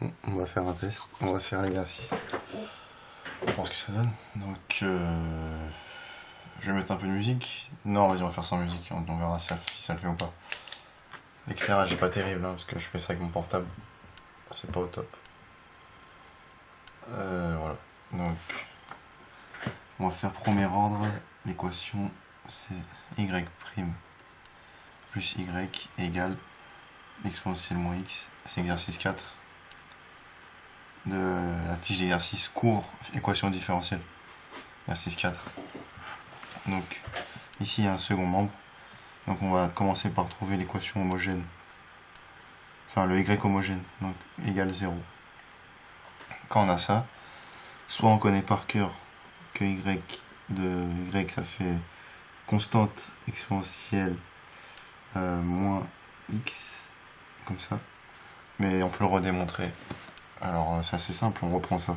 Bon, on va faire un test, on va faire l'exercice. On va voir ce que ça donne. Donc, je vais mettre un peu de musique. Non, vas-y, on va faire sans musique. On verra si ça le fait ou pas. L'éclairage est pas terrible, hein, parce que je fais ça avec mon portable. C'est pas au top. Voilà. Donc, on va faire premier ordre. L'équation, c'est y' plus y égale exponentielle moins x. C'est exercice 4 de la fiche d'exercice court, équation différentielle. Exercice 4. Donc, ici, il y a un second membre. Donc, on va commencer par trouver l'équation homogène. Enfin, le y homogène. Donc, égale 0. Quand on a ça, soit on connaît par cœur que y de y, ça fait constante exponentielle moins x, comme ça. Mais on peut le redémontrer. Alors, c'est assez simple, on reprend ça.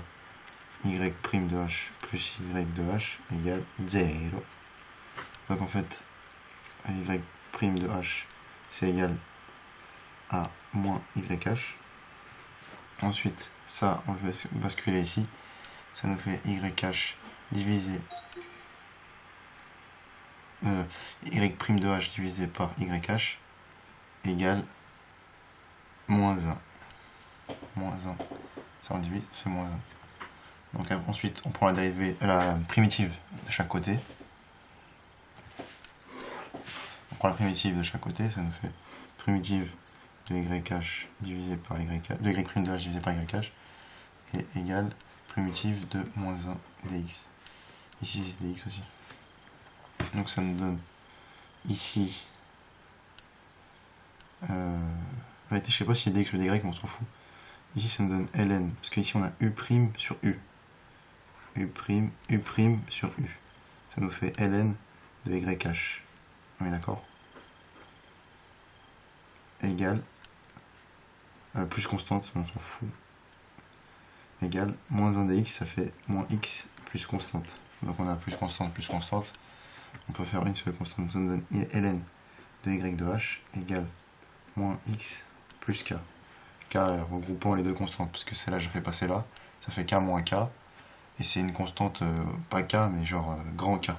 Y' de h plus y de h égale 0. Donc en fait, y' de h, c'est égal à moins YH. Ensuite, ça, on le fait basculer ici. Ça nous fait YH divisé Y' de h divisé par YH égale moins 1. Moins 1. Ça on divise, ça fait moins 1. Donc ensuite, on prend la dérivée, la primitive de chaque côté. On prend la primitive de chaque côté, ça nous fait primitive de YH divisé par YH, de Y' de h divisé par YH, et égale primitive de moins 1 dx. Ici, c'est dx aussi. Donc ça nous donne ici, je sais pas si c'est dx ou dy, mais on s'en fout. Ici, ça nous donne ln, parce qu'ici, on a u' sur u. U' sur u. Ça nous fait ln de YH. On est d'accord? Égale, plus constante, mais on s'en fout. Égale moins 1 dx, ça fait moins x plus constante. Donc on a plus constante, plus constante. On peut faire une seule constante. Ça nous donne ln de y de h égale moins x plus k. K regroupant les deux constantes, parce que celle-là, j'ai fait passer là. Ça fait k moins k. Et c'est une constante, pas k, mais genre grand k.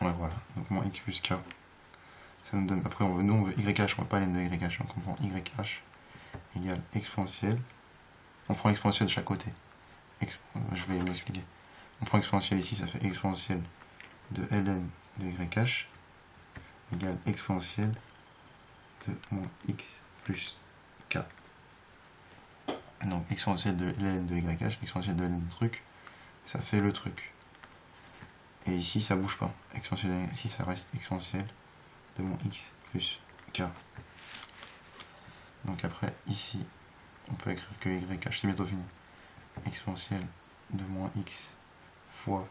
Ouais, voilà. Donc moins x plus k. Ça nous donne, après, nous on veut YH, on veut pas ln de YH. Donc on prend YH égale exponentielle. On prend exponentielle de chaque côté. Je vais m'expliquer. On prend exponentielle ici, ça fait exponentielle de ln de YH égale exponentielle de moins x plus k. Donc exponentielle de ln de YH, exponentielle de ln de truc, ça fait le truc. Et ici, ça bouge pas. Exponentielle, ici, ça reste exponentielle de moins x plus k. Donc après, ici, on peut écrire que YH, c'est bientôt fini. Exponentielle de moins x fois,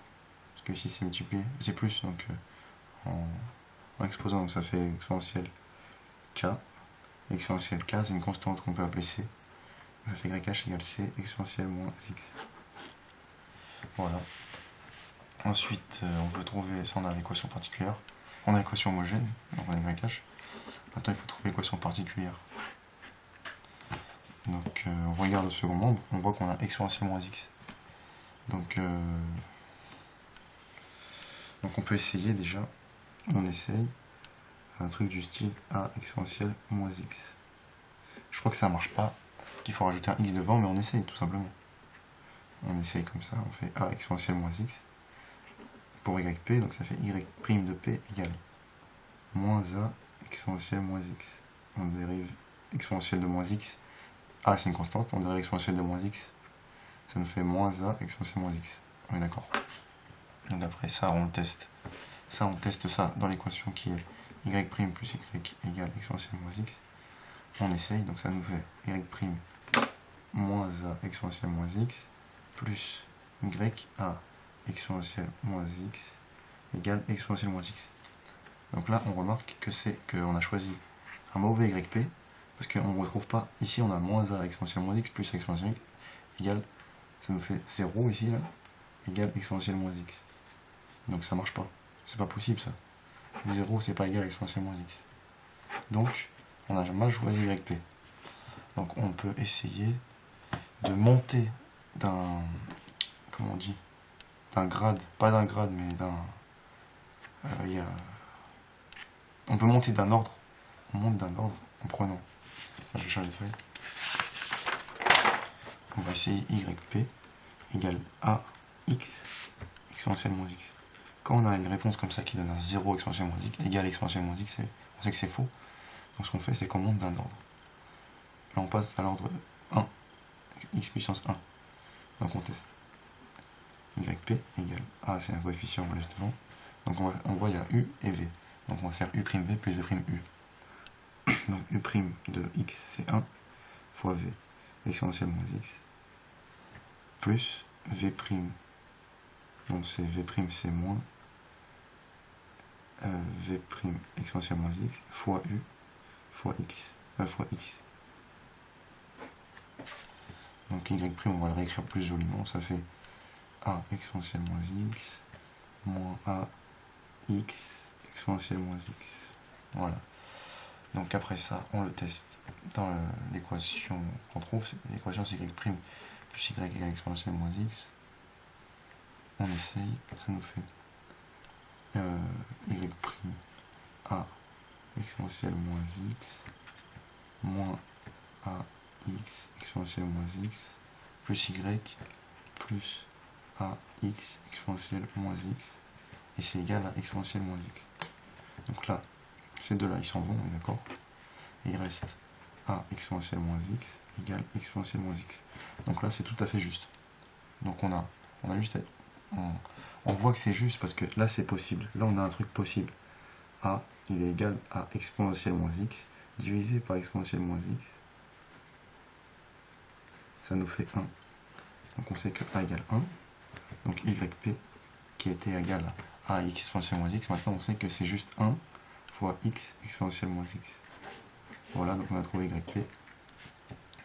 parce que ici c'est multiplié, c'est plus, donc en exposant, donc ça fait exponentielle k. Exponentielle k, c'est une constante qu'on peut appeler c. Ça fait YH égale c exponentielle moins x. Voilà. Ensuite, on veut trouver, ça on a l'équation particulière. On a l'équation homogène, donc on a YH. Maintenant, il faut trouver l'équation particulière. Donc, on regarde le second membre, on voit qu'on a exponentielle moins x. Donc on peut essayer déjà. On essaye un truc du style a exponentielle moins x. Je crois que ça marche pas, qu'il faut rajouter un x devant, mais on essaye tout simplement. On essaye comme ça, on fait a exponentielle moins x pour yp, donc ça fait y' de p égale moins a exponentielle moins x. On dérive exponentielle de moins x. A c'est une constante, on dérive exponentielle de moins x. Ça nous fait moins a exponentielle moins x. On est d'accord. Donc après ça, on le teste. Ça, on teste ça dans l'équation qui est y' plus y égale exponentielle moins x. On essaye, donc ça nous fait y' moins a exponentielle moins x plus y a exponentielle moins x égale exponentielle moins x. Donc là, on remarque que c'est qu'on a choisi un mauvais yp, parce qu'on ne retrouve pas. Ici, on a moins a exponentielle moins x plus exponentielle x égale, ça nous fait 0 ici, là, égale exponentielle moins x. Donc ça marche pas. C'est pas possible ça. 0 c'est pas égal à exponentielle moins x. Donc, on a mal choisi yp. Donc on peut essayer de monter d'un, comment on dit, d'un grade, pas d'un grade, mais d'un, on peut monter d'un ordre, on monte d'un ordre en prenant, je vais changer de feuille, on va essayer YP égale AX exponentielle moins X. Quand on a une réponse comme ça qui donne un 0 exponentielle moins X égale exponentielle moins X, on sait que c'est faux, donc ce qu'on fait c'est qu'on monte d'un ordre. Là on passe à l'ordre 1, x puissance 1, donc on teste. YP égale A, c'est un coefficient, on laisse devant. Donc on voit il y a U et V. Donc on va faire U'V plus V'U. Donc U' de X c'est 1 fois V exponentielle moins X plus V'. Donc c'est V' c'est moins V' exponentielle moins X fois U fois X. Fois X. Donc Y', on va le réécrire plus joliment, ça fait A exponentielle moins X moins A X exponentielle moins X. Voilà. Donc après ça, on le teste dans l'équation qu'on trouve. L'équation c'est Y' plus Y égale exponentielle moins X. On essaye, ça nous fait Y' A exponentielle moins X moins A X exponentielle moins X plus Y plus AX exponentielle moins X, et c'est égal à exponentielle moins X. Donc là, ces deux-là, ils s'en vont, on est d'accord. Et il reste A exponentielle moins X égale exponentielle moins X. Donc là, c'est tout à fait juste. Donc on a juste... On voit que c'est juste parce que là, c'est possible. Là, on a un truc possible. A, il est égal à exponentielle moins X divisé par exponentielle moins X. Ça nous fait 1. Donc on sait que A égale 1. Donc YP qui était égal à X exponentielle moins X, maintenant on sait que c'est juste 1 fois X exponentielle moins X. Voilà, donc on a trouvé YP.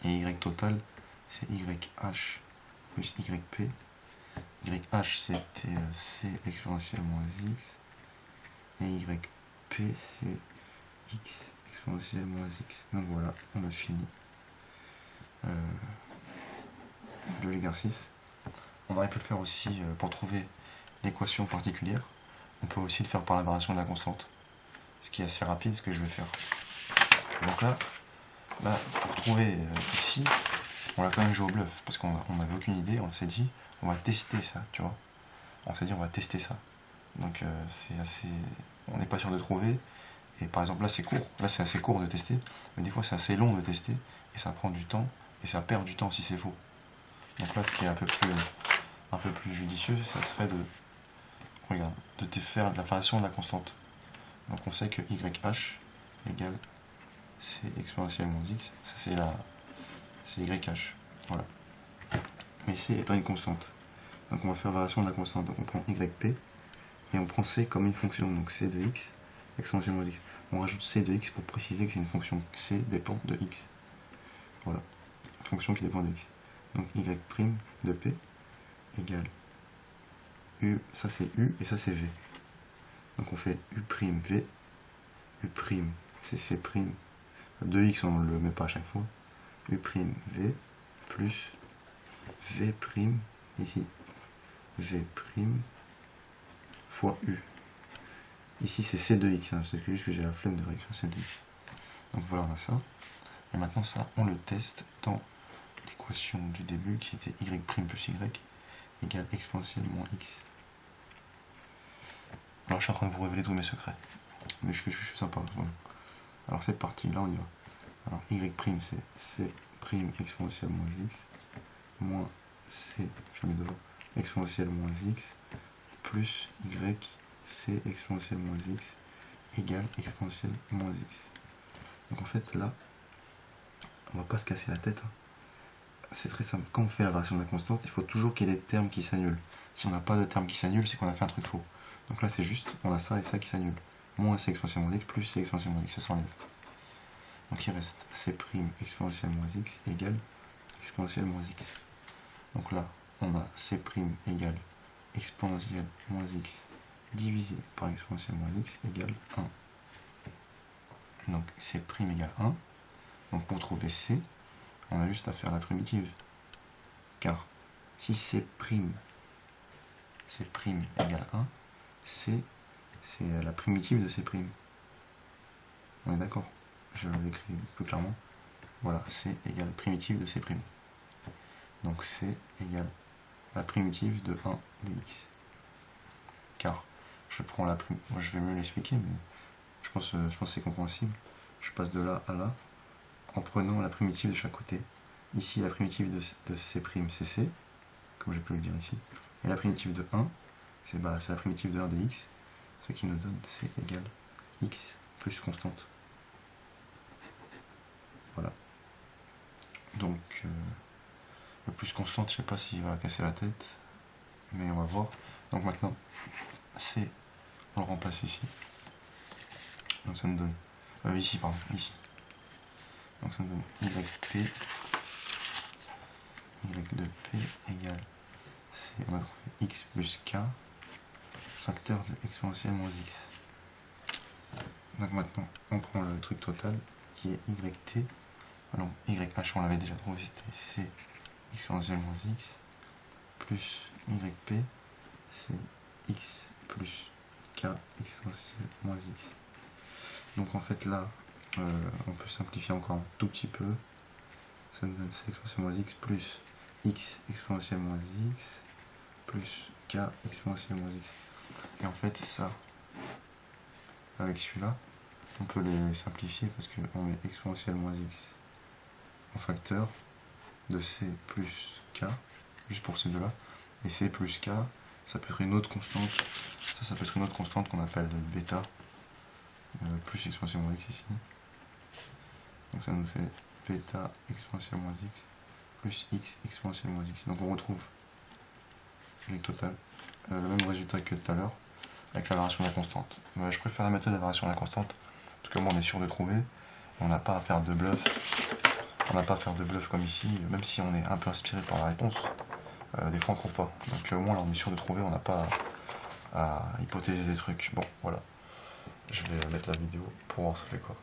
Et Y total, c'est YH plus YP. YH c'était C exponentielle moins X. Et YP c'est X exponentielle moins X. Donc voilà, on a fini de l'exercice. On aurait pu le faire aussi pour trouver l'équation particulière. On peut aussi le faire par la variation de la constante. Ce qui est assez rapide, ce que je vais faire. Donc là pour trouver ici, on l'a quand même joué au bluff. Parce qu'on n'avait aucune idée, on s'est dit, on va tester ça, tu vois. On s'est dit, on va tester ça. Donc c'est assez... On n'est pas sûr de trouver. Et par exemple, là c'est court. Là c'est assez court de tester. Mais des fois c'est assez long de tester. Et ça prend du temps. Et ça perd du temps si c'est faux. Donc là, ce qui est un peu plus judicieux, ça serait de te faire de la variation de la constante. Donc on sait que YH égale C exponentielle moins X, ça c'est YH, voilà. Mais C étant une constante. Donc on va faire variation de la constante, donc on prend YP, et on prend C comme une fonction, donc C de X, exponentielle moins X. On rajoute C de X pour préciser que c'est une fonction, C dépend de X. Voilà, fonction qui dépend de X. Donc Y' de P égale U, ça c'est U et ça c'est V. Donc on fait U'V, U' c'est C', 2x on ne le met pas à chaque fois, U'V plus V' ici, V' fois U. Ici c'est C de X, hein, c'est juste que j'ai la flemme de réécrire C de X. Donc voilà, on a ça. Et maintenant ça, on le teste dans l'équation du début qui était Y' plus Y égale exponentielle moins X. Alors je suis en train de vous révéler tous mes secrets. Mais je suis sympa. Voilà. Alors c'est parti, là on y va. Alors Y' c'est C' exponentielle moins X moins C, je mets devant, exponentielle moins X plus Y C exponentielle moins X égale exponentielle moins X. Donc en fait là, on va pas se casser la tête. Hein. C'est très simple. Quand on fait la variation de la constante, il faut toujours qu'il y ait des termes qui s'annulent. Si on n'a pas de termes qui s'annulent, c'est qu'on a fait un truc faux. Donc là, c'est juste, on a ça et ça qui s'annulent. Moins C exponentielle moins X plus C exponentielle moins X, ça s'enlève. Donc il reste C' exponentielle moins X égale exponentielle moins X. Donc là, on a C' égale exponentielle moins X divisé par exponentielle moins X égale 1. Donc C' égale 1. Donc pour trouver C, On a juste à faire la primitive. Car si C' égale 1, C c'est la primitive de C'. On est d'accord? Je l'écris plus clairement. Voilà, C égale primitive de C'. Donc C égale la primitive de 1 dx. Car je prends la primitive. Moi je vais mieux l'expliquer, mais je pense que c'est compréhensible. Je passe de là à là en prenant la primitive de chaque côté. Ici, la primitive de C', c'est C, comme j'ai pu le dire ici. Et la primitive de 1, c'est la primitive de 1 dx, ce qui nous donne C égale x plus constante. Voilà. Donc, le plus constante, je sais pas s'il va casser la tête, mais on va voir. Donc maintenant, C, on le remplace ici. Donc ça nous donne... ici, pardon, ici. Donc ça nous donne yp, y de p égale c, on va trouver x plus k, facteur de exponentielle moins x. Donc maintenant, on prend le truc total, qui est yt, non, yh, on l'avait déjà trouvé, c'était c exponentielle moins x, plus yp, c'est x plus k exponentielle moins x. Donc en fait là, on peut simplifier encore un tout petit peu. Ça nous donne c exponentielle moins x plus x exponentielle moins x plus k exponentielle moins x. Et en fait ça, avec celui-là, on peut les simplifier parce qu'on met exponentielle moins x en facteur de c plus k, juste pour ces deux-là. Et c plus k, ça peut être une autre constante. Ça peut être une autre constante qu'on appelle bêta. Plus exponentielle moins x ici. Donc ça nous fait bêta exponentielle moins x plus x exponentielle moins x. Donc on retrouve le total, le même résultat que tout à l'heure, avec la variation de la constante. Je préfère la méthode de la variation de la constante, parce que moi on est sûr de trouver, et on n'a pas à faire de bluff. On n'a pas à faire de bluff comme ici, même si on est un peu inspiré par la réponse, des fois on trouve pas. Donc au moins là on est sûr de trouver, on n'a pas à hypothéser des trucs. Bon voilà. Je vais mettre la vidéo pour voir ça fait quoi.